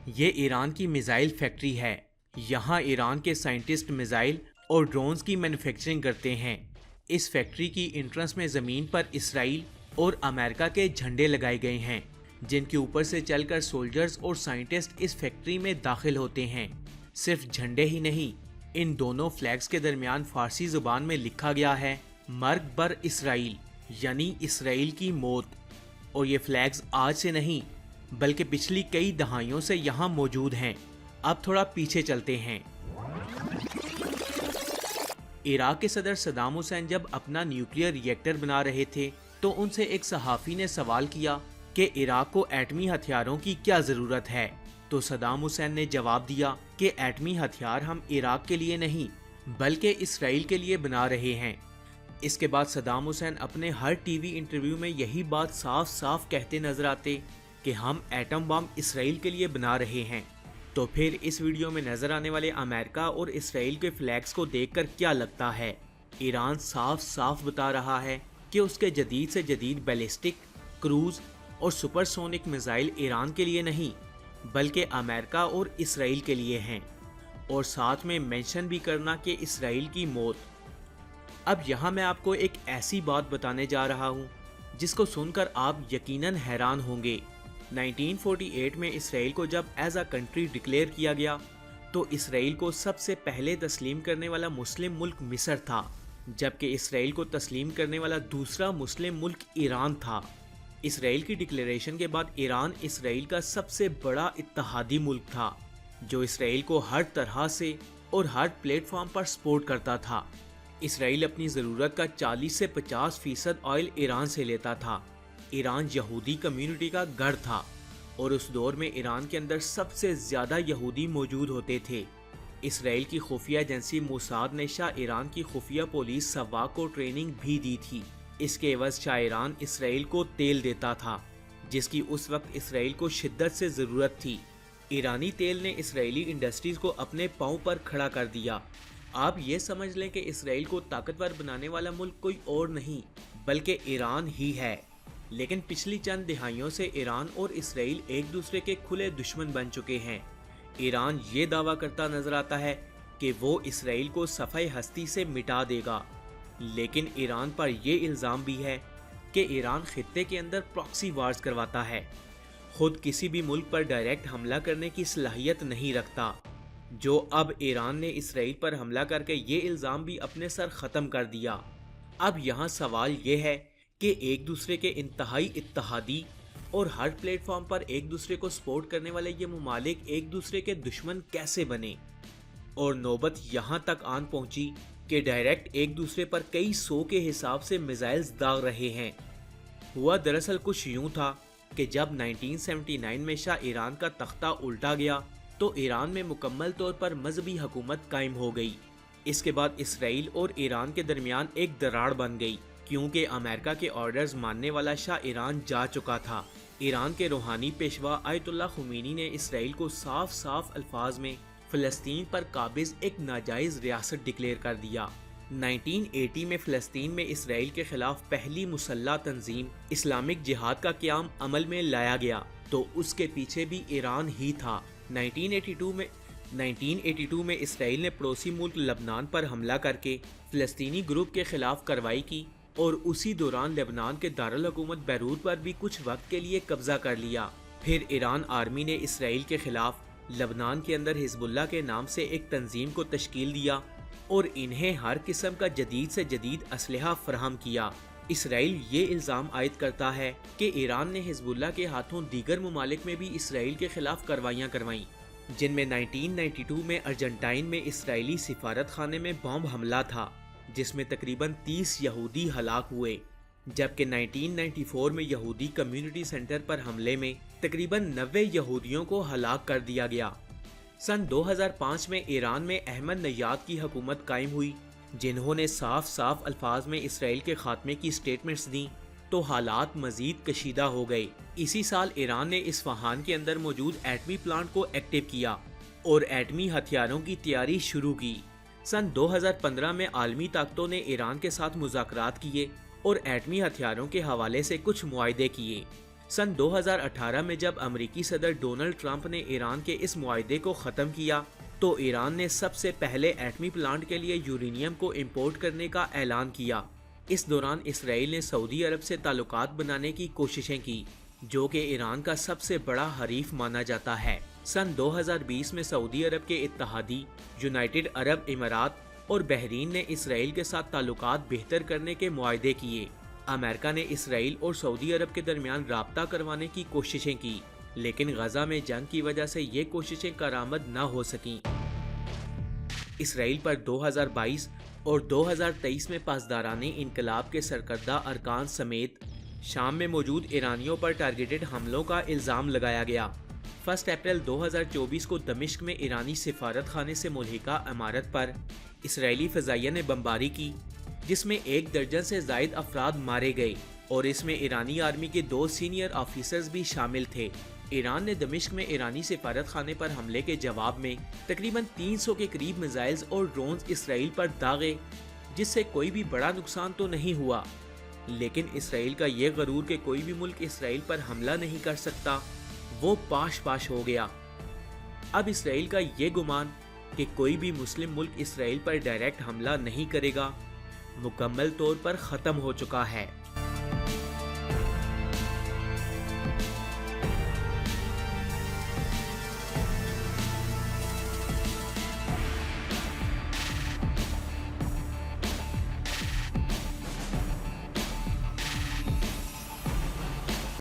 یہ ایران کی missile factory ہے۔ یہاں ایران کے سائنٹسٹ میزائل اور ڈرونز کی مینوفیکچرنگ کرتے ہیں۔ اس فیکٹری کی انٹرنس میں زمین پر اسرائیل اور امریکہ کے جھنڈے لگائے گئے ہیں، جن کے اوپر سے چل کر سولجرز اور سائنٹسٹ اس فیکٹری میں داخل ہوتے ہیں۔ صرف جھنڈے ہی نہیں، ان دونوں فلیگز کے درمیان فارسی زبان میں لکھا گیا ہے مرگ بر اسرائیل، یعنی اسرائیل کی موت۔ اور یہ فلیگز آج سے نہیں بلکہ پچھلی کئی دہائیوں سے یہاں موجود ہیں۔ اب تھوڑا پیچھے چلتے ہیں۔ عراق کے صدر صدام حسین جب اپنا نیوکلیئر ری ایکٹر بنا رہے تھے تو ان سے ایک صحافی نے سوال کیا کہ عراق کو ایٹمی ہتھیاروں کی کیا ضرورت ہے؟ تو صدام حسین نے جواب دیا کہ ایٹمی ہتھیار ہم عراق کے لیے نہیں بلکہ اسرائیل کے لیے بنا رہے ہیں۔ اس کے بعد صدام حسین اپنے ہر ٹی وی انٹرویو میں یہی بات صاف صاف کہتے نظر آتے کہ ہم ایٹم بم اسرائیل کے لیے بنا رہے ہیں۔ تو پھر اس ویڈیو میں نظر آنے والے امریکہ اور اسرائیل کے فلیگز کو دیکھ کر کیا لگتا ہے؟ ایران صاف صاف بتا رہا ہے کہ اس کے جدید سے جدید بیلسٹک، کروز اور سپر سونک میزائل ایران کے لیے نہیں بلکہ امریکہ اور اسرائیل کے لیے ہیں، اور ساتھ میں مینشن بھی کرنا کہ اسرائیل کی موت۔ اب یہاں میں آپ کو ایک ایسی بات بتانے جا رہا ہوں جس کو سن کر آپ یقیناً حیران ہوں گے۔ 1948 میں اسرائیل کو جب ایز اے کنٹری ڈکلیئر کیا گیا تو اسرائیل کو سب سے پہلے تسلیم کرنے والا مسلم ملک مصر تھا، جبکہ اسرائیل کو تسلیم کرنے والا دوسرا مسلم ملک ایران تھا۔ اسرائیل کی ڈکلیریشن کے بعد ایران اسرائیل کا سب سے بڑا اتحادی ملک تھا، جو اسرائیل کو ہر طرح سے اور ہر پلیٹ فارم پر سپورٹ کرتا تھا۔ اسرائیل اپنی ضرورت کا 40 سے 50% آئل ایران سے لیتا تھا۔ ایران یہودی کمیونٹی کا گھر تھا اور اس دور میں ایران کے اندر سب سے زیادہ یہودی موجود ہوتے تھے۔ اسرائیل کی خفیہ ایجنسی موساد نے شاہ ایران کی خفیہ پولیس سواق کو ٹریننگ بھی دی تھی۔ اس کے عوض شاہ ایران اسرائیل کو تیل دیتا تھا، جس کی اس وقت اسرائیل کو شدت سے ضرورت تھی۔ ایرانی تیل نے اسرائیلی انڈسٹریز کو اپنے پاؤں پر کھڑا کر دیا۔ آپ یہ سمجھ لیں کہ اسرائیل کو طاقتور بنانے والا ملک کوئی اور نہیں بلکہ ایران ہی ہے۔ لیکن پچھلی چند دہائیوں سے ایران اور اسرائیل ایک دوسرے کے کھلے دشمن بن چکے ہیں۔ ایران یہ دعویٰ کرتا نظر آتا ہے کہ وہ اسرائیل کو صفحہ ہستی سے مٹا دے گا، لیکن ایران پر یہ الزام بھی ہے کہ ایران خطے کے اندر پراکسی وارز کرواتا ہے، خود کسی بھی ملک پر ڈائریکٹ حملہ کرنے کی صلاحیت نہیں رکھتا، جو اب ایران نے اسرائیل پر حملہ کر کے یہ الزام بھی اپنے سر ختم کر دیا۔ اب یہاں سوال یہ ہے کہ ایک دوسرے کے انتہائی اتحادی اور ہر پلیٹ فارم پر ایک دوسرے کو سپورٹ کرنے والے یہ ممالک ایک دوسرے کے دشمن کیسے بنے؟ اور نوبت یہاں تک آن پہنچی کہ ڈائریکٹ ایک دوسرے پر کئی 100 کے حساب سے میزائلز داغ رہے ہیں۔ ہوا دراصل کچھ یوں تھا کہ جب 1979 میں شاہ ایران کا تختہ الٹا گیا تو ایران میں مکمل طور پر مذہبی حکومت قائم ہو گئی۔ اس کے بعد اسرائیل اور ایران کے درمیان ایک دراڑ بن گئی، کیونکہ امریکہ کے آرڈرز ماننے والا شاہ ایران جا چکا تھا۔ ایران کے روحانی پیشوا آیت اللہ خمینی نے اسرائیل کو صاف صاف الفاظ میں فلسطین پر قابض ایک ناجائز ریاست ڈکلیئر کر دیا۔ 1980 میں فلسطین میں اسرائیل کے خلاف پہلی مسلح تنظیم اسلامک جہاد کا قیام عمل میں لایا گیا تو اس کے پیچھے بھی ایران ہی تھا۔ 1982 میں اسرائیل نے پڑوسی ملک لبنان پر حملہ کر کے فلسطینی گروپ کے خلاف کارروائی کی اور اسی دوران لبنان کے دارالحکومت بیروت پر بھی کچھ وقت کے لیے قبضہ کر لیا۔ پھر ایران آرمی نے اسرائیل کے خلاف لبنان کے اندر حزب اللہ کے نام سے ایک تنظیم کو تشکیل دیا اور انہیں ہر قسم کا جدید سے جدید اسلحہ فراہم کیا۔ اسرائیل یہ الزام عائد کرتا ہے کہ ایران نے حزب اللہ کے ہاتھوں دیگر ممالک میں بھی اسرائیل کے خلاف کارروائیاں کروائیں، جن میں 1992 میں ارجنٹائن میں اسرائیلی سفارت خانے میں بم حملہ تھا جس میں تقریباً 30 یہودی ہلاک ہوئے، جبکہ 1994 میں یہودی کمیونٹی سینٹر پر حملے میں تقریباً 90 یہودیوں کو ہلاک کر دیا گیا۔ سن 2005 میں ایران میں احمد نیاد کی حکومت قائم ہوئی، جنہوں نے صاف صاف الفاظ میں اسرائیل کے خاتمے کی سٹیٹمنٹس دیں تو حالات مزید کشیدہ ہو گئے۔ اسی سال ایران نے اصفہان کے اندر موجود ایٹمی پلانٹ کو ایکٹیو کیا اور ایٹمی ہتھیاروں کی تیاری شروع کی۔ سن 2015 میں عالمی طاقتوں نے ایران کے ساتھ مذاکرات کیے اور ایٹمی ہتھیاروں کے حوالے سے کچھ معاہدے کیے۔ سن 2018 میں جب امریکی صدر ڈونلڈ ٹرمپ نے ایران کے اس معاہدے کو ختم کیا تو ایران نے سب سے پہلے ایٹمی پلانٹ کے لیے یورینیم کو امپورٹ کرنے کا اعلان کیا۔ اس دوران اسرائیل نے سعودی عرب سے تعلقات بنانے کی کوششیں کی، جو کہ ایران کا سب سے بڑا حریف مانا جاتا ہے۔ سن 2020 میں سعودی عرب کے اتحادی یونائیٹڈ عرب امارات اور بحرین نے اسرائیل کے ساتھ تعلقات بہتر کرنے کے معاہدے کیے۔ امریکہ نے اسرائیل اور سعودی عرب کے درمیان رابطہ کروانے کی کوششیں کی، لیکن غزہ میں جنگ کی وجہ سے یہ کوششیں کارآمد نہ ہو سکیں۔ اسرائیل پر 2022 اور 2023 میں پاسدارانہ انقلاب کے سرکردہ ارکان سمیت شام میں موجود ایرانیوں پر ٹارگیٹڈ حملوں کا الزام لگایا گیا۔ 1 اپریل 2024 کو دمشق میں ایرانی سفارت خانے سے ملحقہ عمارت پر اسرائیلی فضائیہ نے بمباری کی، جس میں 1 درجن سے زائد افراد مارے گئے اور اس میں ایرانی آرمی کے 2 سینئر آفیسرز بھی شامل تھے۔ ایران نے دمشق میں ایرانی سفارت خانے پر حملے کے جواب میں تقریباً 300 کے قریب میزائلز اور ڈرونز اسرائیل پر داغے، جس سے کوئی بھی بڑا نقصان تو نہیں ہوا، لیکن اسرائیل کا یہ غرور کہ کوئی بھی ملک اسرائیل پر حملہ نہیں کر سکتا، وہ پاش پاش ہو گیا۔ اب اسرائیل کا یہ گمان کہ کوئی بھی مسلم ملک اسرائیل پر ڈائریکٹ حملہ نہیں کرے گا، مکمل طور پر ختم ہو چکا ہے۔